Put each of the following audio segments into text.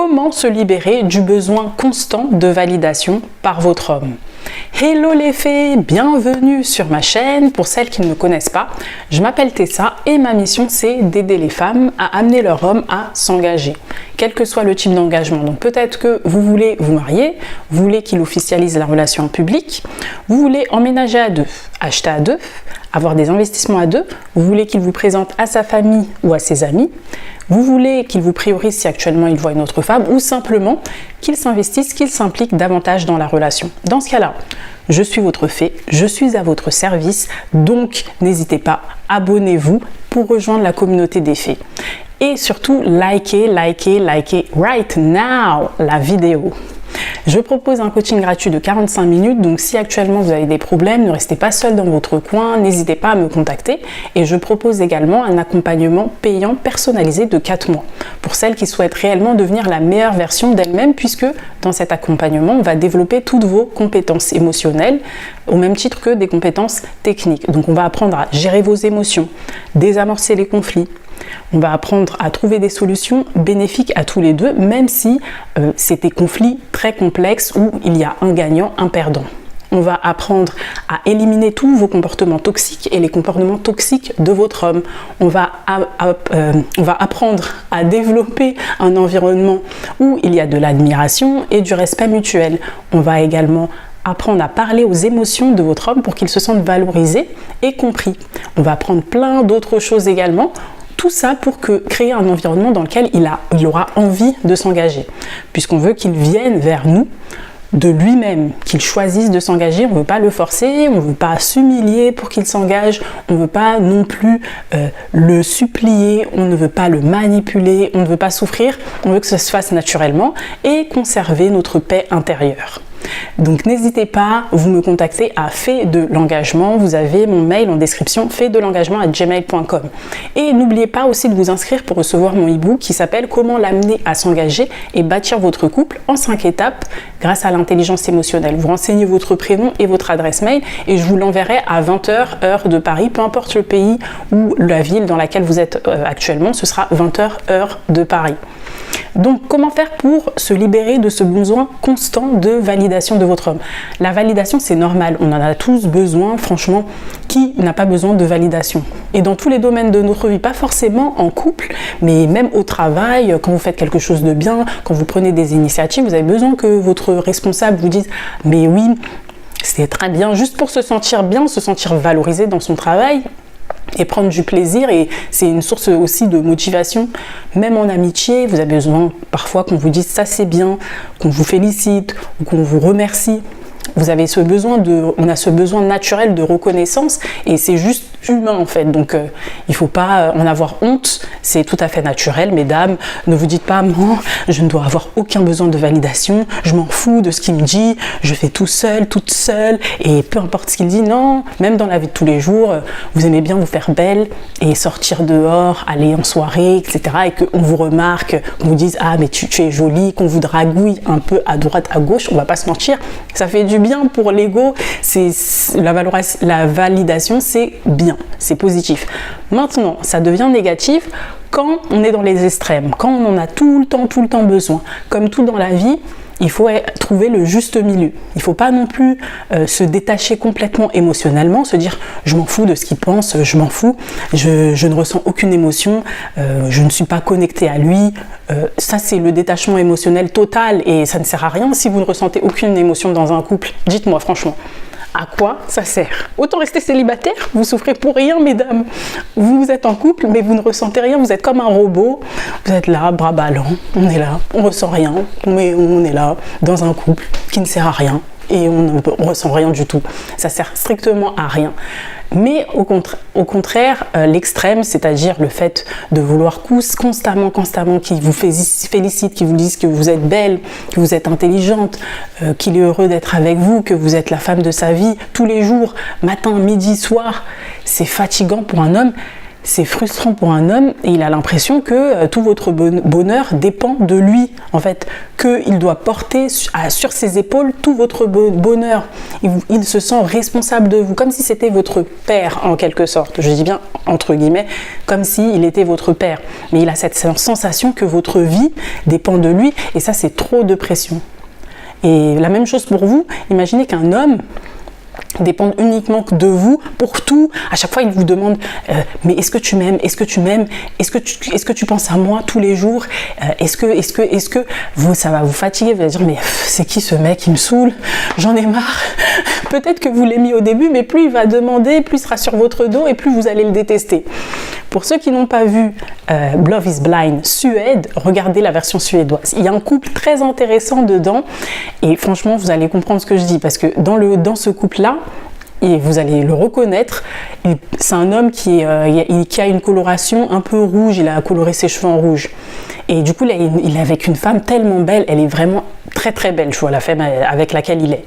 Comment se libérer du besoin constant de validation par votre homme? Hello les fées, bienvenue sur ma chaîne. Pour celles qui ne me connaissent pas, je m'appelle Tessa et ma mission c'est d'aider les femmes à amener leur homme à s'engager, quel que soit le type d'engagement. Donc peut-être que vous voulez vous marier, vous voulez qu'il officialise la relation en public, vous voulez emménager à deux, acheter à deux, avoir des investissements à deux, vous voulez qu'il vous présente à sa famille ou à ses amis, vous voulez qu'il vous priorise si actuellement il voit une autre femme ou simplement qu'il s'investisse, qu'il s'implique davantage dans la relation. Dans ce cas-là, je suis votre fée, je suis à votre service, donc n'hésitez pas, abonnez-vous pour rejoindre la communauté des fées. Et surtout, likez right now la vidéo. Je propose un coaching gratuit de 45 minutes, donc si actuellement vous avez des problèmes, ne restez pas seul dans votre coin, n'hésitez pas à me contacter. Et je propose également un accompagnement payant personnalisé de 4 mois pour celles qui souhaitent réellement devenir la meilleure version d'elles-mêmes, puisque dans cet accompagnement, on va développer toutes vos compétences émotionnelles au même titre que des compétences techniques. Donc on va apprendre à gérer vos émotions, désamorcer les conflits. On va apprendre à trouver des solutions bénéfiques à tous les deux, même si c'est des conflits très complexes où il y a un gagnant, un perdant. On va apprendre à éliminer tous vos comportements toxiques et les comportements toxiques de votre homme. On va apprendre à développer un environnement où il y a de l'admiration et du respect mutuel. On va également apprendre à parler aux émotions de votre homme pour qu'il se sente valorisé et compris. On va apprendre plein d'autres choses également. Tout ça pour créer un environnement dans lequel il aura envie de s'engager, puisqu'on veut qu'il vienne vers nous de lui-même, qu'il choisisse de s'engager. On ne veut pas le forcer, on ne veut pas s'humilier pour qu'il s'engage, on ne veut pas non plus le supplier, on ne veut pas le manipuler, on ne veut pas souffrir, on veut que ça se fasse naturellement et conserver notre paix intérieure. Donc n'hésitez pas, vous me contactez à Fée de l'engagement, vous avez mon mail en description, fée-de-l'engagement@gmail.com. Et n'oubliez pas aussi de vous inscrire pour recevoir mon e-book qui s'appelle Comment l'amener à s'engager et bâtir votre couple en 5 étapes grâce à l'intelligence émotionnelle. Vous renseignez votre prénom et votre adresse mail et je vous l'enverrai à 20h heure de Paris, peu importe le pays ou la ville dans laquelle vous êtes actuellement, ce sera 20h heure de Paris. Donc, comment faire pour se libérer de ce besoin constant de validation de votre homme? La validation, c'est normal. On en a tous besoin, franchement. Qui n'a pas besoin de validation? Et dans tous les domaines de notre vie, pas forcément en couple, mais même au travail, quand vous faites quelque chose de bien, quand vous prenez des initiatives, vous avez besoin que votre responsable vous dise « mais oui, c'est très bien », juste pour se sentir bien, se sentir valorisé dans son travail et prendre du plaisir, et c'est une source aussi de motivation. Même en amitié, vous avez besoin parfois qu'on vous dise ça c'est bien, qu'on vous félicite ou qu'on vous remercie. Vous avez ce besoin on a ce besoin naturel de reconnaissance et c'est juste humain en fait. Donc il ne faut pas en avoir honte, c'est tout à fait naturel. Mesdames, ne vous dites pas non, je ne dois avoir aucun besoin de validation, je m'en fous de ce qu'il me dit, je fais tout seul, toute seule et peu importe ce qu'il dit. Non, même dans la vie de tous les jours, vous aimez bien vous faire belle et sortir dehors, aller en soirée, etc. et qu'on vous remarque, qu'on vous dise ah mais tu es jolie, qu'on vous dragouille un peu à droite, à gauche, on va pas se mentir, ça fait du bien pour l'ego, la validation c'est bien, c'est positif. Maintenant, ça devient négatif quand on est dans les extrêmes, quand on en a tout le temps besoin. Comme tout dans la vie, il faut trouver le juste milieu. Il ne faut pas non plus se détacher complètement émotionnellement, se dire je m'en fous de ce qu'il pense, je m'en fous, je ne ressens aucune émotion, je ne suis pas connectée à lui. Ça c'est le détachement émotionnel total et ça ne sert à rien si vous ne ressentez aucune émotion dans un couple. Dites-moi franchement. À quoi ça sert? Autant rester célibataire, vous souffrez pour rien, mesdames. Vous êtes en couple, mais vous ne ressentez rien, vous êtes comme un robot. Vous êtes là, bras ballants, on est là, on ressent rien, mais on est là, dans un couple qui ne sert à rien et on ne ressent rien du tout. Ça sert strictement à rien. Mais au contraire, l'extrême, c'est-à-dire le fait de vouloir constamment qu'il vous félicite, qu'il vous dise que vous êtes belle, que vous êtes intelligente, qu'il est heureux d'être avec vous, que vous êtes la femme de sa vie tous les jours, matin, midi, soir, c'est fatigant pour un homme. c'est frustrant pour un homme et il a l'impression que tout votre bonheur dépend de lui, en fait, qu'il doit porter sur ses épaules tout votre bonheur. Il se sent responsable de vous, comme si c'était votre père en quelque sorte. Je dis bien entre guillemets, comme s'il était votre père. Mais il a cette sensation que votre vie dépend de lui et ça, c'est trop de pression. Et la même chose pour vous, imaginez qu'un homme dépend uniquement de vous pour tout. À chaque fois, il vous demande mais est-ce que tu m'aimes? Est-ce que tu m'aimes? Est-ce que tu penses à moi tous les jours? Est-ce que vous, ça va vous fatiguer? Vous allez dire mais c'est qui ce mec? Il me saoule, j'en ai marre. Peut-être que vous l'aimiez au début, mais plus il va demander, plus il sera sur votre dos et plus vous allez le détester. Pour ceux qui n'ont pas vu Love is Blind Suède, regardez la version suédoise. Il y a un couple très intéressant dedans et franchement, vous allez comprendre ce que je dis parce que dans ce couple-là, et vous allez le reconnaître, c'est un homme qui a une coloration un peu rouge, il a coloré ses cheveux en rouge. Et du coup, là, il est avec une femme tellement belle, elle est vraiment très très belle, je vois la femme avec laquelle il est.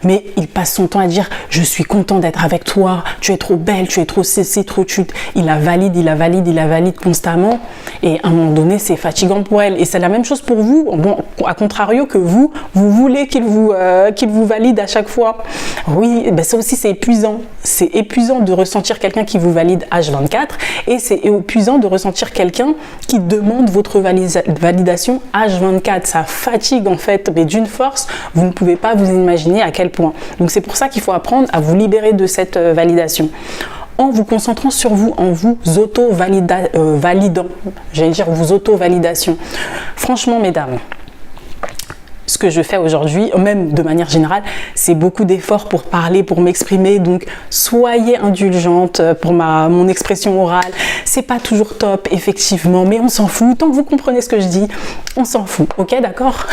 Mais il passe son temps à dire « Je suis content d'être avec toi, tu es trop belle, tu es trop ceci, trop tu... » Il la valide constamment. Et à un moment donné, c'est fatigant pour elle. Et c'est la même chose pour vous. Bon, à contrario que vous voulez qu'il vous valide à chaque fois. Oui, ben ça aussi, c'est épuisant. C'est épuisant de ressentir quelqu'un qui vous valide H24. Et c'est épuisant de ressentir quelqu'un qui demande votre validation H24. Ça fatigue en fait, mais d'une force, vous ne pouvez pas vous imaginer à quel point. Donc c'est pour ça qu'il faut apprendre à vous libérer de cette validation en vous concentrant sur vous, en vous auto-validant. J'allais dire vous auto-validation. Franchement, mesdames, ce que je fais aujourd'hui, même de manière générale, c'est beaucoup d'efforts pour parler, pour m'exprimer. Donc, soyez indulgente pour mon expression orale. C'est pas toujours top, effectivement, mais on s'en fout. Tant que vous comprenez ce que je dis, on s'en fout. Ok, d'accord?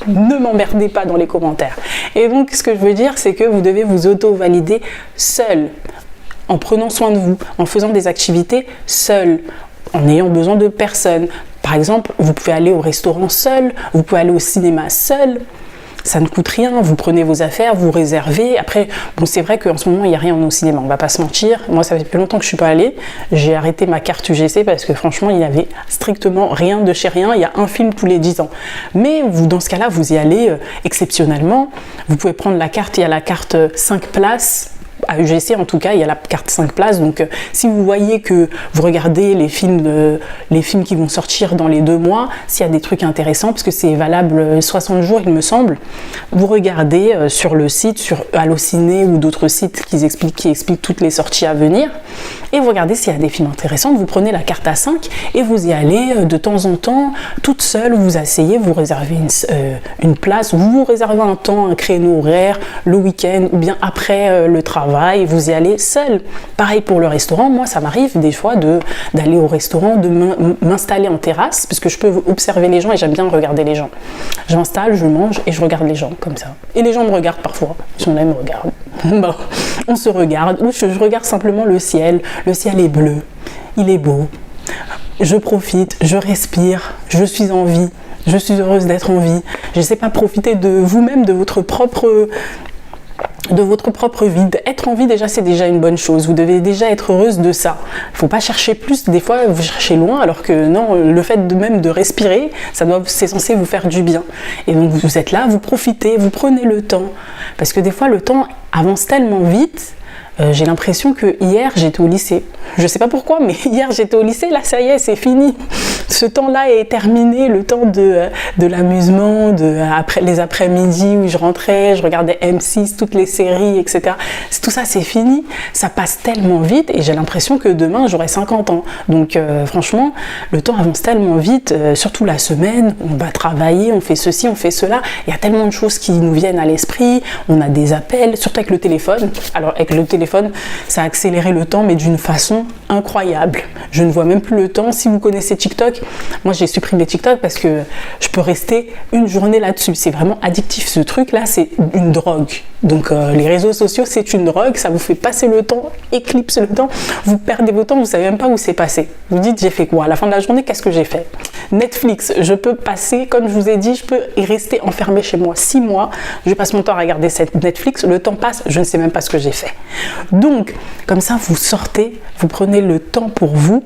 Ne m'emmerdez pas dans les commentaires. Et donc, ce que je veux dire, c'est que vous devez vous auto-valider seul, en prenant soin de vous, en faisant des activités seul, en n'ayant besoin de personne. Par exemple, vous pouvez aller au restaurant seul, vous pouvez aller au cinéma seul, ça ne coûte rien, vous prenez vos affaires, vous réservez. Après, bon, c'est vrai qu'en ce moment, il n'y a rien au cinéma, on ne va pas se mentir. Moi, ça fait plus longtemps que je ne suis pas allée. J'ai arrêté ma carte UGC parce que franchement, il n'y avait strictement rien de chez rien. Il y a un film tous les 10 ans. Mais vous, dans ce cas-là, vous y allez exceptionnellement. Vous pouvez prendre la carte, il y a la carte 5 places. À UGC, en tout cas, il y a la carte 5 places. Donc, si vous voyez que vous regardez les films qui vont sortir dans les 2 mois, s'il y a des trucs intéressants, parce que c'est valable 60 jours, il me semble, vous regardez sur le site, sur Allociné ou d'autres sites qui expliquent toutes les sorties à venir, et vous regardez s'il y a des films intéressants. Vous prenez la carte à 5 et vous y allez de temps en temps, toute seule, vous vous asseyez, vous réservez une place, vous réservez un temps, un créneau horaire, le week-end ou bien après le travail. Vous y allez seul. Pareil pour le restaurant. Moi, ça m'arrive des fois d'aller au restaurant, de m'installer en terrasse, parce que je peux observer les gens et j'aime bien regarder les gens. Je m'installe, je mange et je regarde les gens comme ça. Et les gens me regardent parfois. Si on aime, me regarde. Bon, on se regarde. Ou je regarde simplement le ciel. Le ciel est bleu. Il est beau. Je profite, je respire, je suis en vie. Je suis heureuse d'être en vie. Je ne sais pas profiter de vous-même, de votre propre vie. Être en vie, déjà, c'est déjà une bonne chose. Vous devez déjà être heureuse de ça. Il ne faut pas chercher plus. Des fois, vous cherchez loin, alors que non, le fait même de respirer, c'est censé vous faire du bien. Et donc, vous êtes là, vous profitez, vous prenez le temps. Parce que des fois, le temps avance tellement vite. J'ai l'impression que hier, j'étais au lycée. Je ne sais pas pourquoi, mais hier, j'étais au lycée. Là, ça y est, c'est fini. Ce temps-là est terminé. Le temps de l'amusement, les après-midi où je rentrais, je regardais M6, toutes les séries, etc. Tout ça, c'est fini. Ça passe tellement vite et j'ai l'impression que demain, j'aurai 50 ans. Donc, franchement, le temps avance tellement vite, surtout la semaine. On va travailler, on fait ceci, on fait cela. Il y a tellement de choses qui nous viennent à l'esprit. On a des appels, surtout avec le téléphone. Alors, avec le téléphone, ça a accéléré le temps, mais d'une façon incroyable. Je ne vois même plus le temps. Si vous connaissez TikTok, TikTok. Moi, j'ai supprimé TikTok parce que je peux rester une journée là-dessus. C'est vraiment addictif, ce truc-là, c'est une drogue. Donc, les réseaux sociaux, c'est une drogue, ça vous fait passer le temps, éclipse le temps, vous perdez votre temps, vous savez même pas où c'est passé. Vous dites, j'ai fait quoi? À la fin de la journée, qu'est-ce que j'ai fait? Netflix, je peux passer, comme je vous ai dit, je peux y rester enfermée chez moi 6 mois. Je passe mon temps à regarder cette Netflix, le temps passe, je ne sais même pas ce que j'ai fait. Donc, comme ça, vous sortez, vous prenez le temps pour vous.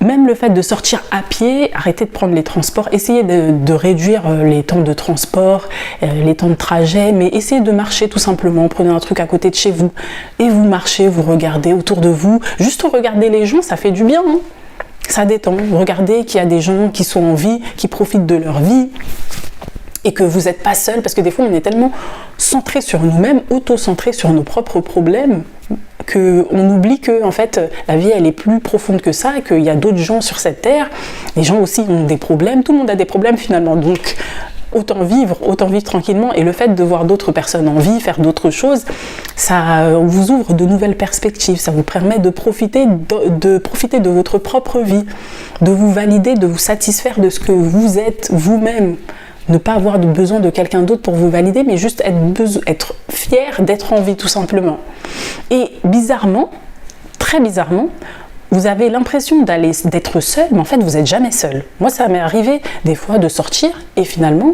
Même le fait de sortir à pied, arrêtez de prendre les transports, essayez de réduire les temps de transport, les temps de trajet, mais essayez de marcher tout simplement. Prenez un truc à côté de chez vous et vous marchez, vous regardez autour de vous. Juste regarder les gens, ça fait du bien, hein. Ça détend. Regardez qu'il y a des gens qui sont en vie, qui profitent de leur vie et que vous n'êtes pas seul, parce que des fois on est tellement centré sur nous-mêmes, auto-centré sur nos propres problèmes, qu'on oublie que en fait la vie elle est plus profonde que ça, et qu'il y a d'autres gens sur cette terre. Les gens aussi ont des problèmes, tout le monde a des problèmes finalement, donc autant vivre tranquillement. Et le fait de voir d'autres personnes en vie, faire d'autres choses, ça vous ouvre de nouvelles perspectives, ça vous permet de profiter de votre propre vie, de vous valider, de vous satisfaire de ce que vous êtes vous-même. Ne pas avoir besoin de quelqu'un d'autre pour vous valider, mais juste être fier d'être en vie tout simplement. Et bizarrement, très bizarrement, vous avez l'impression d'être seul, mais en fait vous n'êtes jamais seul. Moi ça m'est arrivé des fois de sortir et finalement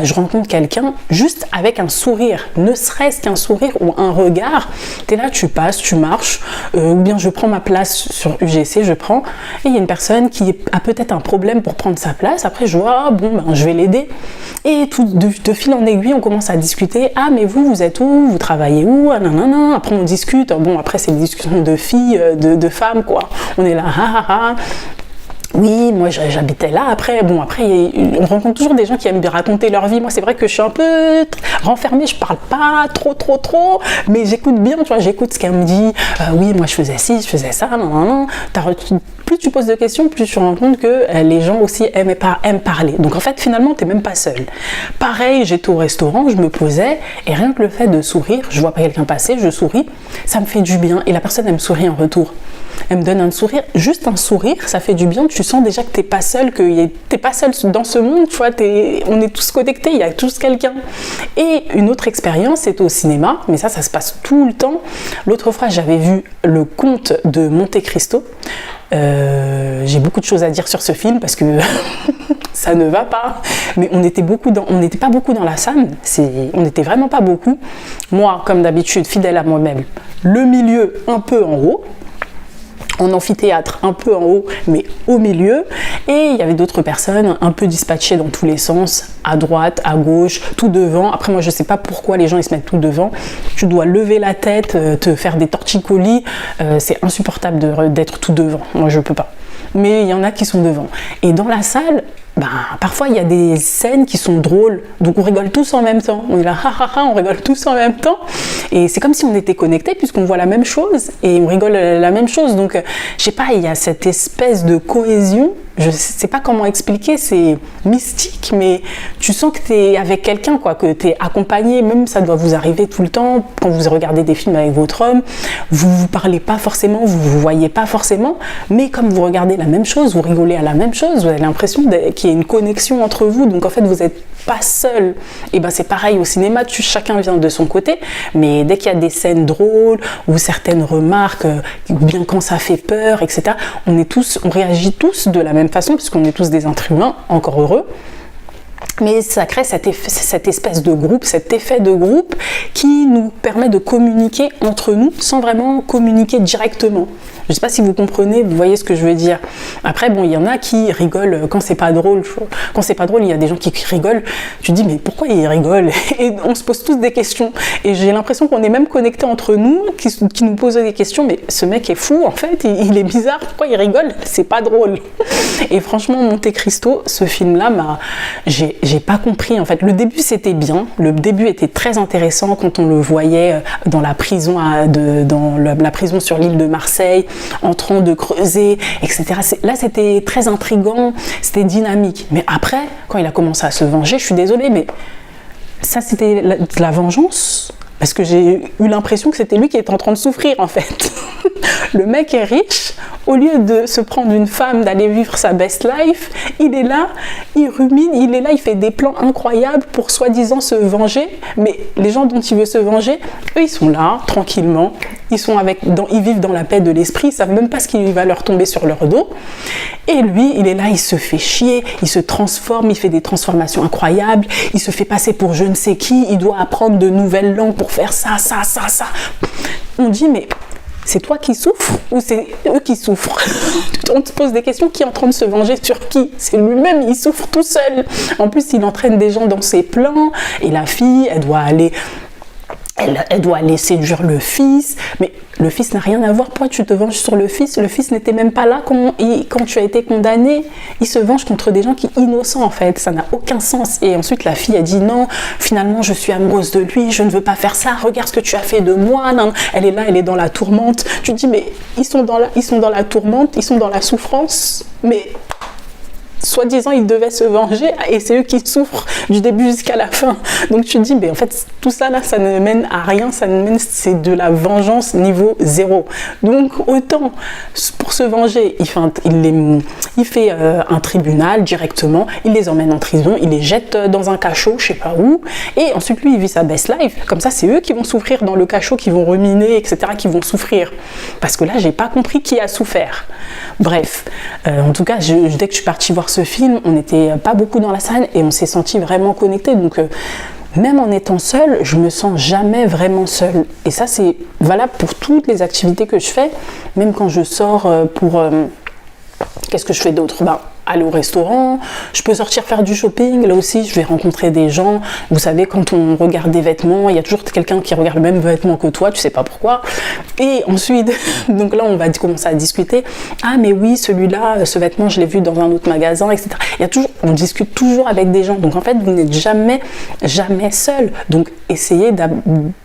je rencontre quelqu'un juste avec un sourire, ne serait-ce qu'un sourire ou un regard. Tu es là, tu passes, tu marches, ou bien je prends ma place sur UGC, et il y a une personne qui a peut-être un problème pour prendre sa place. Après je vois, je vais l'aider. Et de fil en aiguille, on commence à discuter. Ah, mais vous êtes où? Vous travaillez où? Ah, nanana. Après, on discute. Bon, après, c'est une discussion de filles, de femmes, quoi. On est là, oui, moi j'habitais là. Après, on rencontre toujours des gens qui aiment bien raconter leur vie. Moi, c'est vrai que je suis un peu renfermée, je parle pas trop, mais j'écoute bien, tu vois, j'écoute ce qu'elle me dit. Oui, moi je faisais ci, je faisais ça, non. Plus tu poses de questions, plus tu te rends compte que les gens aussi aiment parler. Donc en fait, finalement, t'es même pas seul. Pareil, j'étais au restaurant, je me posais, et rien que le fait de sourire, je vois pas quelqu'un passer, je souris, ça me fait du bien, et la personne, elle me sourit en retour. Elle me donne un sourire, juste un sourire, ça fait du bien. Tu sens déjà que t'es pas seul, t'es pas seul dans ce monde, tu vois, on est tous connectés, il y a tous quelqu'un. Et une autre expérience, c'est au cinéma, mais ça se passe tout le temps. L'autre fois, j'avais vu Le Comte de Monte Cristo. J'ai beaucoup de choses à dire sur ce film parce que ça ne va pas, mais on n'était pas beaucoup dans la salle, on n'était vraiment pas beaucoup. Moi, comme d'habitude, fidèle à moi-même, le milieu un peu en haut, en amphithéâtre un peu en haut, mais au milieu, et il y avait d'autres personnes un peu dispatchées dans tous les sens, à droite, à gauche, tout devant. Après, moi je sais pas pourquoi les gens ils se mettent tout devant, tu dois lever la tête, te faire des torticolis, c'est insupportable d'être tout devant, moi je peux pas. Mais il y en a qui sont devant. Et dans la salle, parfois il y a des scènes qui sont drôles, donc on rigole tous en même temps. On est là, on rigole tous en même temps. Et c'est comme si on était connectés puisqu'on voit la même chose et on rigole la même chose. Donc, je sais pas, il y a cette espèce de cohésion. Je sais pas comment expliquer, c'est mystique, mais tu sens que tu es avec quelqu'un, quoi, que tu es accompagné. Même ça doit vous arriver tout le temps quand vous regardez des films avec votre homme. Vous parlez pas forcément, vous voyez pas forcément, mais comme vous regardez la même chose, vous rigolez à la même chose, vous avez l'impression qu'il y a une connexion entre vous. Donc en fait, vous n'êtes pas seul. Et c'est pareil au cinéma, chacun vient de son côté, mais dès qu'il y a des scènes drôles ou certaines remarques, ou bien quand ça fait peur, etc., on réagit tous de la même façon, puisqu'on est tous des êtres humains, encore heureux. Mais ça crée cette espèce de groupe, cet effet de groupe qui nous permet de communiquer entre nous sans vraiment communiquer directement. Je ne sais pas si vous comprenez, vous voyez ce que je veux dire. Après, il y en a qui rigolent quand c'est pas drôle. Quand c'est pas drôle, il y a des gens qui rigolent. Tu te dis, mais pourquoi ils rigolent? Et on se pose tous des questions. Et j'ai l'impression qu'on est même connectés entre nous, qui nous posent des questions. Mais ce mec est fou, en fait, il est bizarre. Pourquoi il rigole? C'est pas drôle. Et franchement, Monte Cristo, ce film-là, j'ai pas compris. En fait, le début, c'était bien. Le début était très intéressant quand on le voyait dans la prison, la prison sur l'île de Marseille, en train de creuser, etc. Là, c'était très intriguant, c'était dynamique. Mais après, quand il a commencé à se venger, je suis désolée, mais ça, c'était de la vengeance parce que j'ai eu l'impression que c'était lui qui était en train de souffrir en fait. Le mec est riche, au lieu de se prendre une femme, d'aller vivre sa best life, il est là, il rumine, il est là, il fait des plans incroyables pour soi-disant se venger, mais les gens dont il veut se venger, eux ils sont là, tranquillement, ils vivent dans la paix de l'esprit, ils savent même pas ce qui va leur tomber sur leur dos, et lui, il est là, il se fait chier, il se transforme, il fait des transformations incroyables, il se fait passer pour je ne sais qui, il doit apprendre de nouvelles langues pour faire ça. On dit, mais c'est toi qui souffres ou c'est eux qui souffrent? On te pose des questions, qui est en train de se venger sur qui? C'est lui-même, il souffre tout seul. En plus, il entraîne des gens dans ses plans et la fille, elle doit aller séduire le fils, mais le fils n'a rien à voir. Pourquoi tu te venges sur le fils? Le fils n'était même pas là quand tu as été condamné. Il se venge contre des gens qui sont innocents en fait, ça n'a aucun sens. Et ensuite la fille a dit non, finalement je suis amoureuse de lui, je ne veux pas faire ça, regarde ce que tu as fait de moi. Non. Elle est là, elle est dans la tourmente. Tu te dis mais ils sont dans la tourmente, ils sont dans la souffrance, mais soi-disant ils devaient se venger et c'est eux qui souffrent du début jusqu'à la fin. Donc tu te dis mais en fait tout ça là, ça ne mène à rien, c'est de la vengeance niveau 0. Donc autant pour se venger, il fait un tribunal directement, il les emmène en prison, il les jette dans un cachot, je sais pas où, et ensuite lui il vit sa best life. Comme ça c'est eux qui vont souffrir dans le cachot, qui vont ruminer, etc., qui vont souffrir. Parce que là j'ai pas compris qui a souffert. Bref, en tout cas dès que je suis partie voir ce film, on n'était pas beaucoup dans la salle et on s'est senti vraiment connectés. Donc même en étant seule, je me sens jamais vraiment seule. Et ça c'est valable pour toutes les activités que je fais, même quand je sors pour... Qu'est-ce que je fais d'autre? Aller au restaurant, je peux sortir faire du shopping, là aussi je vais rencontrer des gens. Vous savez, quand on regarde des vêtements, il y a toujours quelqu'un qui regarde le même vêtement que toi, tu sais pas pourquoi. Et ensuite, donc là on va commencer à discuter. Ah mais oui, celui-là, ce vêtement je l'ai vu dans un autre magasin, etc. On discute toujours avec des gens. Donc en fait vous n'êtes jamais seul. Donc essayez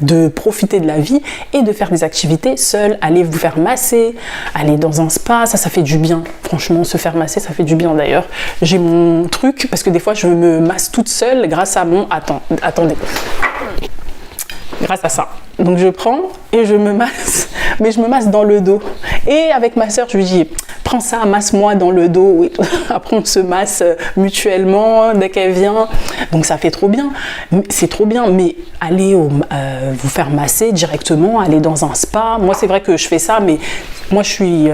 de profiter de la vie et de faire des activités seul. Allez vous faire masser, aller dans un spa, ça fait du bien. Franchement, se faire masser, ça fait du bien. D'ailleurs, j'ai mon truc parce que des fois je me masse toute seule grâce à mon... Attendez. Grâce à ça. Donc je prends et je me masse, mais je me masse dans le dos. Et avec ma soeur, je lui dis, prends ça, masse-moi dans le dos. Oui. Après, on se masse mutuellement dès qu'elle vient. Donc ça fait trop bien. C'est trop bien, mais aller vous faire masser directement, aller dans un spa. Moi, c'est vrai que je fais ça, mais moi, je suis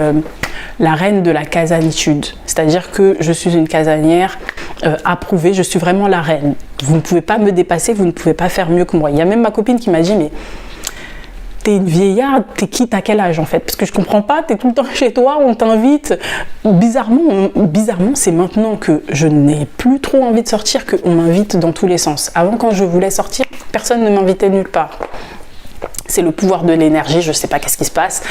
la reine de la casanitude. C'est-à-dire que je suis une casanière approuvée. Je suis vraiment la reine. Vous ne pouvez pas me dépasser, vous ne pouvez pas faire mieux que moi. Il y a même ma copine qui m'a dit, mais t'es une vieillarde, t'as quel âge en fait? Parce que je comprends pas, t'es tout le temps chez toi, on t'invite. Bizarrement, c'est maintenant que je n'ai plus trop envie de sortir qu'on m'invite dans tous les sens. Avant, quand je voulais sortir, personne ne m'invitait nulle part. C'est le pouvoir de l'énergie, je sais pas qu'est-ce qui se passe.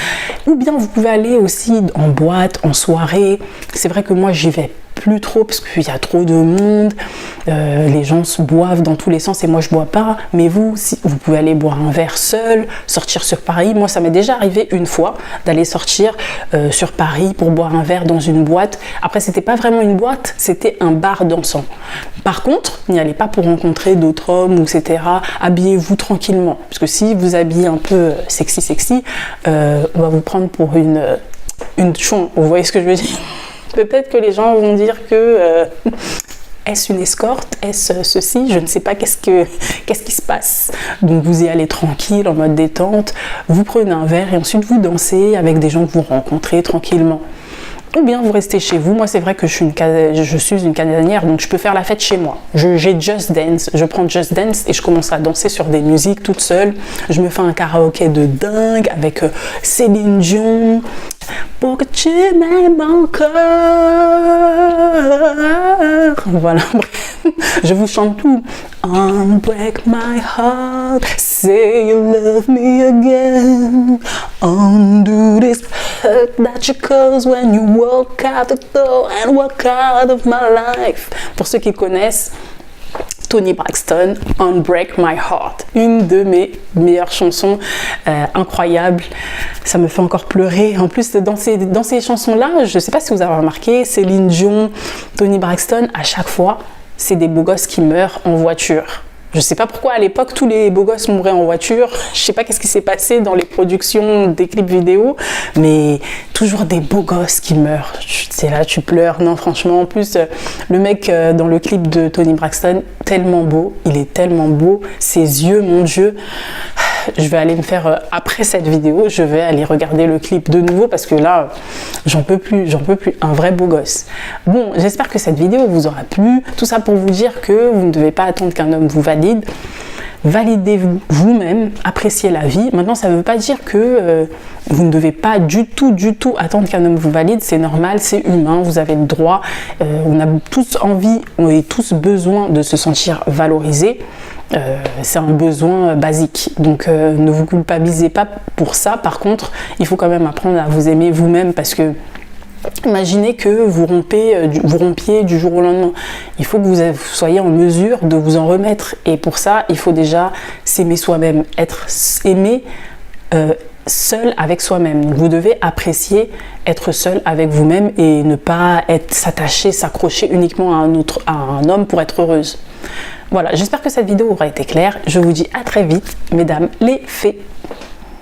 Ou bien vous pouvez aller aussi en boîte, en soirée. C'est vrai que moi j'y vais plus trop parce qu'il y a trop de monde, les gens se boivent dans tous les sens et moi je bois pas. Mais vous pouvez aller boire un verre seul, sortir sur Paris. Moi ça m'est déjà arrivé une fois d'aller sortir sur Paris pour boire un verre dans une boîte. Après c'était pas vraiment une boîte, c'était un bar dansant. Par contre, n'y allez pas pour rencontrer d'autres hommes, etc. Habillez-vous tranquillement, parce que si vous habillez un peu sexy, on va vous prendre pour une chon. Vous voyez ce que je veux dire? Peut-être que les gens vont dire que est-ce une escorte, est-ce ceci, je ne sais pas qu'est-ce qui se passe. Donc vous y allez tranquille, en mode détente, vous prenez un verre et ensuite vous dansez avec des gens que vous rencontrez tranquillement. Ou bien vous restez chez vous. Moi c'est vrai que je suis une casanière, donc je peux faire la fête chez moi. J'ai Just Dance, je prends Just Dance et je commence à danser sur des musiques toute seule. Je me fais un karaoké de dingue avec Céline Dion. Pour que tu m'aimes encore. Voilà, je vous chante tout. Unbreak my heart, say you love me again. Undo this hurt that you cause when you walk out the door and walk out of my life. Pour ceux qui connaissent, Toni Braxton, Unbreak My Heart, une de mes meilleures chansons, incroyable, ça me fait encore pleurer. En plus, dans ces chansons-là, je ne sais pas si vous avez remarqué, Céline Dion, Toni Braxton, à chaque fois, c'est des beaux gosses qui meurent en voiture. Je sais pas pourquoi à l'époque tous les beaux gosses mouraient en voiture. Je sais pas qu'est-ce qui s'est passé dans les productions des clips vidéo, mais toujours des beaux gosses qui meurent. C'est là, tu pleures. Non, franchement, en plus, le mec dans le clip de Toni Braxton, tellement beau. Il est tellement beau. Ses yeux, mon Dieu. Je vais aller me faire, après cette vidéo, je vais aller regarder le clip de nouveau parce que là, j'en peux plus, un vrai beau gosse. Bon, j'espère que cette vidéo vous aura plu. Tout ça pour vous dire que vous ne devez pas attendre qu'un homme vous valide. Validez-vous vous-même, appréciez la vie. Maintenant, ça ne veut pas dire que vous ne devez pas du tout attendre qu'un homme vous valide. C'est normal, c'est humain, vous avez le droit. On a tous envie, on a tous besoin de se sentir valorisé. C'est un besoin basique, donc ne vous culpabilisez pas pour ça. Par contre, il faut quand même apprendre à vous aimer vous-même parce que imaginez que vous rompiez du jour au lendemain. Il faut que vous soyez en mesure de vous en remettre et pour ça, il faut déjà s'aimer soi-même, être aimé seul avec soi-même. Donc, vous devez apprécier être seul avec vous-même et ne pas s'accrocher uniquement à un homme pour être heureuse. Voilà, j'espère que cette vidéo aura été claire. Je vous dis à très vite, mesdames les fées.